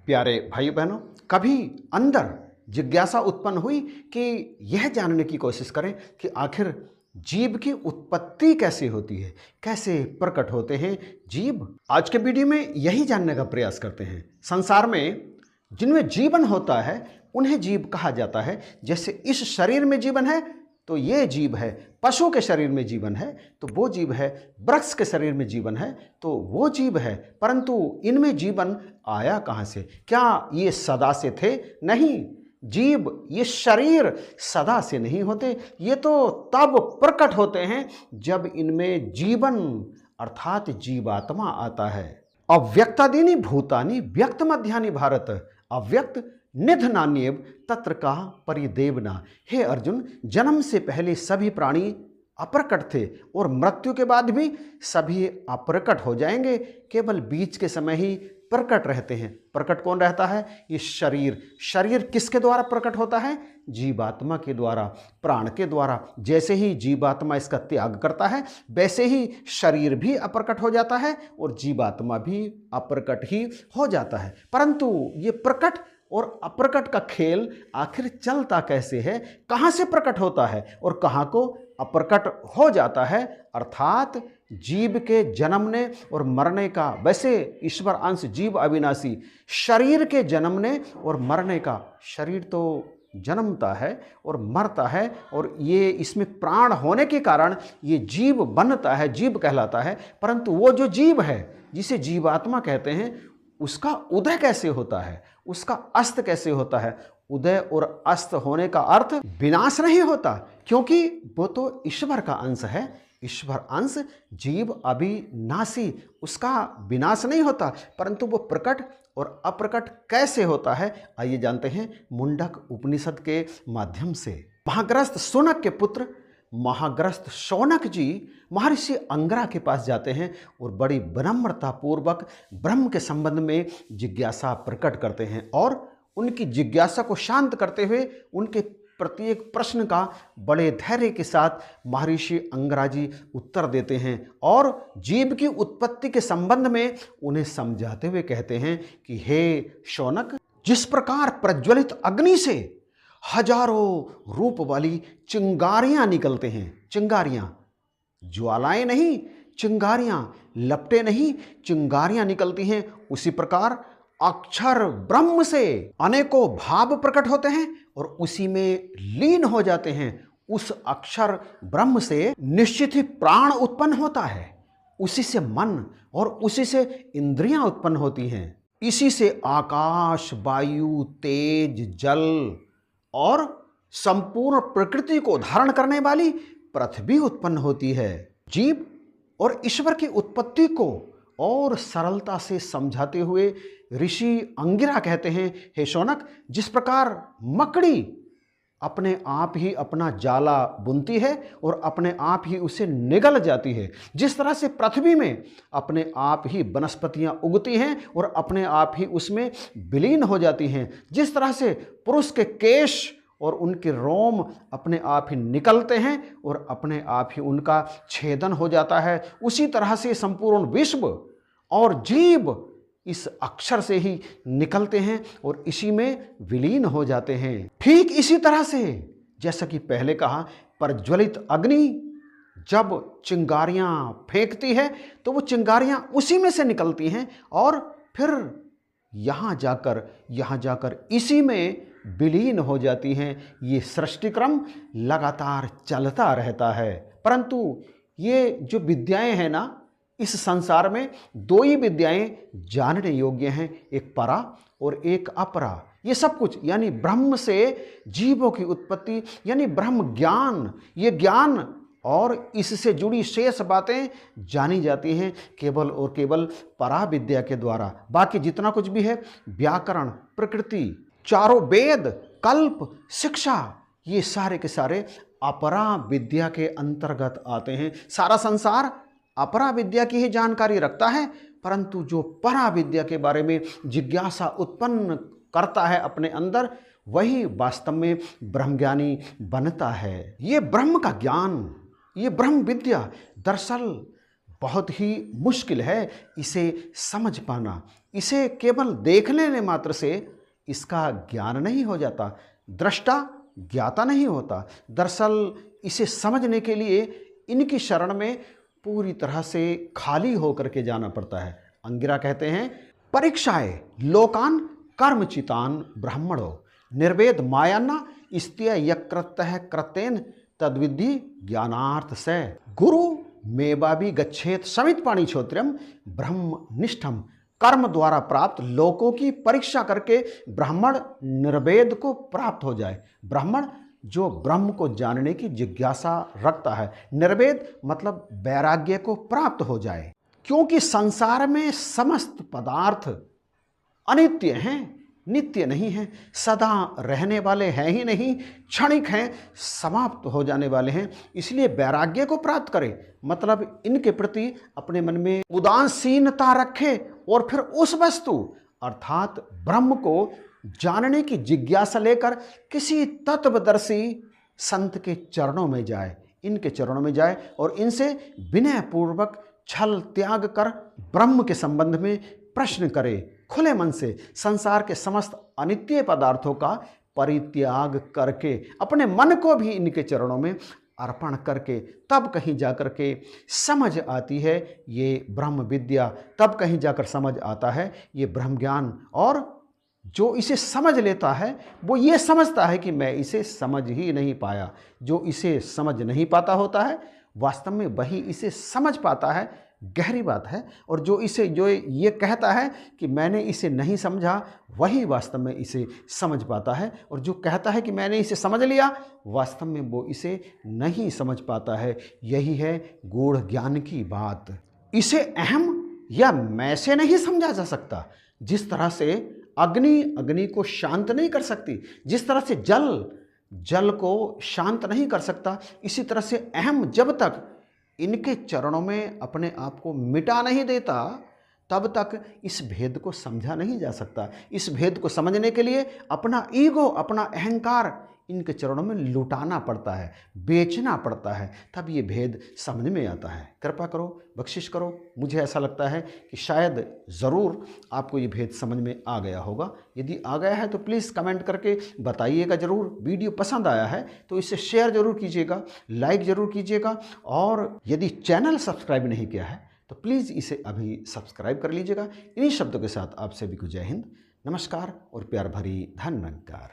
प्यारे भाई बहनों, कभी अंदर जिज्ञासा उत्पन्न हुई कि यह जानने की कोशिश करें कि आखिर जीव की उत्पत्ति कैसे होती है, कैसे प्रकट होते हैं जीव। आज के वीडियो में यही जानने का प्रयास करते हैं। संसार में जिनमें जीवन होता है उन्हें जीव कहा जाता है। जैसे इस शरीर में जीवन है तो ये जीव है, पशु के शरीर में जीवन है तो वो जीव है, वृक्ष के शरीर में जीवन है तो वो जीव है। परंतु इनमें जीवन आया कहाँ से? क्या ये सदा से थे? नहीं, जीव, ये शरीर सदा से नहीं होते। ये तो तब प्रकट होते हैं जब इनमें जीवन अर्थात जीवात्मा आता है। अव्यक्तादीनि भूतानि व्यक्त मध्यानि भारत, अव्यक्त निधनान्येव तत्र का परिदेवना। हे अर्जुन, जन्म से पहले सभी प्राणी अप्रकट थे और मृत्यु के बाद भी सभी अप्रकट हो जाएंगे। केवल बीच के समय ही प्रकट रहते हैं। प्रकट कौन रहता है? ये शरीर। शरीर किसके द्वारा प्रकट होता है? जीवात्मा के द्वारा, प्राण के द्वारा। जैसे ही जीवात्मा इसका त्याग करता है वैसे ही शरीर भी अप्रकट हो जाता है और जीवात्मा भी अप्रकट ही हो जाता है। परंतु ये प्रकट और अप्रकट का खेल आखिर चलता कैसे है? कहाँ से प्रकट होता है और कहाँ को अप्रकट हो जाता है? अर्थात जीव के जन्मने और मरने का। वैसे ईश्वर अंश जीव अविनाशी, शरीर के जन्मने और मरने का। शरीर तो जन्मता है और मरता है और ये इसमें प्राण होने के कारण ये जीव बनता है, जीव कहलाता है। परंतु वो जो जीव है जिसे जीवात्मा कहते हैं उसका उदय कैसे होता है, उसका अस्त कैसे होता है? उदय और अस्त होने का अर्थ विनाश नहीं होता, क्योंकि वो तो ईश्वर का अंश है। ईश्वर अंश जीव अविनाशी, उसका विनाश नहीं होता। परंतु वो प्रकट और अप्रकट कैसे होता है, आइए जानते हैं मुंडक उपनिषद के माध्यम से। महाग्रस्त शौनक के पुत्र महाग्रस्त शौनक जी महर्षि अंगिरा के पास जाते हैं और बड़ी विनम्रता पूर्वक ब्रह्म के संबंध में जिज्ञासा प्रकट करते हैं और उनकी जिज्ञासा को शांत करते हुए उनके प्रत्येक प्रश्न का बड़े धैर्य के साथ महर्षि अंगिरा जी उत्तर देते हैं और जीव की उत्पत्ति के संबंध में उन्हें समझाते हुए कहते हैं कि हे शौनक, जिस प्रकार प्रज्वलित अग्नि से हजारों रूप वाली चिंगारियां निकलते हैं, चिंगारियां, ज्वालाएं नहीं, चिंगारियां, लपटें नहीं, चिंगारियां निकलती हैं, उसी प्रकार अक्षर ब्रह्म से अनेकों भाव प्रकट होते हैं और उसी में लीन हो जाते हैं। उस अक्षर ब्रह्म से निश्चित ही प्राण उत्पन्न होता है, उसी से मन और उसी से इंद्रियां उत्पन्न होती हैं। इसी से आकाश, वायु, तेज, जल और संपूर्ण प्रकृति को धारण करने वाली पृथ्वी उत्पन्न होती है। जीव और ईश्वर की उत्पत्ति को और सरलता से समझाते हुए ऋषि अंगिरा कहते हैं, हे शौनक, जिस प्रकार मकड़ी अपने आप ही अपना जाला बुनती है और अपने आप ही उसे निगल जाती है, जिस तरह से पृथ्वी में अपने आप ही वनस्पतियां उगती हैं और अपने आप ही उसमें विलीन हो जाती हैं, जिस तरह से पुरुष के केश और उनके रोम अपने आप ही निकलते हैं और अपने आप ही उनका छेदन हो जाता है, उसी तरह से संपूर्ण विश्व और जीव इस अक्षर से ही निकलते हैं और इसी में विलीन हो जाते हैं। ठीक इसी तरह से जैसा कि पहले कहा, प्रज्वलित अग्नि जब चिंगारियां फेंकती है तो वो चिंगारियां उसी में से निकलती हैं और फिर यहाँ जाकर इसी में विलीन हो जाती हैं। ये सृष्टि क्रम लगातार चलता रहता है। परंतु ये जो विद्याएं हैं ना, इस संसार में दो ही विद्याएं जानने योग्य हैं, एक परा और एक अपरा। ये सब कुछ यानी ब्रह्म से जीवों की उत्पत्ति यानी ब्रह्म ज्ञान, ये ज्ञान और इससे जुड़ी शेष बातें जानी जाती हैं केवल और केवल परा विद्या के द्वारा। बाकी जितना कुछ भी है, व्याकरण, प्रकृति, चारों वेद, कल्प, शिक्षा, ये सारे के सारे अपरा विद्या के अंतर्गत आते हैं। सारा संसार अपरा विद्या की ही जानकारी रखता है, परंतु जो परा विद्या के बारे में जिज्ञासा उत्पन्न करता है अपने अंदर, वही वास्तव में ब्रह्मज्ञानी बनता है। ये ब्रह्म का ज्ञान, ये ब्रह्म विद्या दरअसल बहुत ही मुश्किल है इसे समझ पाना। इसे केवल देखने ने मात्र से इसका ज्ञान नहीं हो जाता, दृष्टा ज्ञाता नहीं होता। दरअसल इसे समझने के लिए इनकी शरण में पूरी तरह से खाली होकर के जाना पड़ता है। अंगिरा कहते हैं, परीक्षाए लोकान कर्मचितान ब्राह्मणो निर्वेद मायाना स्त्य यकृतः कृतेन तद्विधि ज्ञानार्थ से गुरु मेवाबी गच्छेत समित पाणी छोत्र्यम ब्रह्मनिष्ठम। कर्म द्वारा प्राप्त लोकों की परीक्षा करके ब्राह्मण निर्वेद को प्राप्त हो जाए। ब्राह्मण जो ब्रह्म को जानने की जिज्ञासा रखता है, निर्वेद मतलब वैराग्य को प्राप्त हो जाए। क्योंकि संसार में समस्त पदार्थ अनित्य हैं, नित्य नहीं हैं, सदा रहने वाले हैं ही नहीं, क्षणिक हैं, समाप्त हो जाने वाले हैं। इसलिए वैराग्य को प्राप्त करें, मतलब इनके प्रति अपने मन में उदासीनता रखे और फिर उस वस्तु अर्थात ब्रह्म को जानने की जिज्ञासा लेकर किसी तत्वदर्शी संत के चरणों में जाए, इनके चरणों में जाए और इनसे विनय पूर्वक छल त्याग कर ब्रह्म के संबंध में प्रश्न करे। खुले मन से संसार के समस्त अनित्य पदार्थों का परित्याग करके अपने मन को भी इनके चरणों में अर्पण करके तब कहीं जाकर के समझ आती है ये ब्रह्म विद्या, तब कहीं जाकर समझ आता है ये ब्रह्म ज्ञान। और जो इसे समझ लेता है वो ये समझता है कि मैं इसे समझ ही नहीं पाया। जो इसे समझ नहीं पाता होता है वास्तव में वही इसे समझ पाता है, गहरी बात है। और जो ये कहता है कि मैंने इसे नहीं समझा वही वास्तव में इसे समझ पाता है। और जो कहता है कि मैंने इसे समझ लिया वास्तव में वो इसे नहीं समझ पाता है। यही है गूढ़ ज्ञान की बात। इसे अहम या मैं से नहीं समझा जा सकता। जिस तरह से अग्नि को शांत नहीं कर सकती, जिस तरह से जल को शांत नहीं कर सकता, इसी तरह से अहम जब तक इनके चरणों में अपने आप को मिटा नहीं देता तब तक इस भेद को समझा नहीं जा सकता। इस भेद को समझने के लिए अपना ईगो, अपना अहंकार इनके चरणों में लुटाना पड़ता है, बेचना पड़ता है, तब ये भेद समझ में आता है। कृपा करो, बख्शिश करो। मुझे ऐसा लगता है कि शायद ज़रूर आपको ये भेद समझ में आ गया होगा। यदि आ गया है तो प्लीज़ कमेंट करके बताइएगा ज़रूर। वीडियो पसंद आया है तो इसे शेयर ज़रूर कीजिएगा, लाइक ज़रूर कीजिएगा। और यदि चैनल सब्सक्राइब नहीं किया है तो प्लीज़ इसे अभी सब्सक्राइब कर लीजिएगा। इन्हीं शब्दों के साथ आप सभी को जय हिंद, नमस्कार और प्यार भरी धन्यवाद।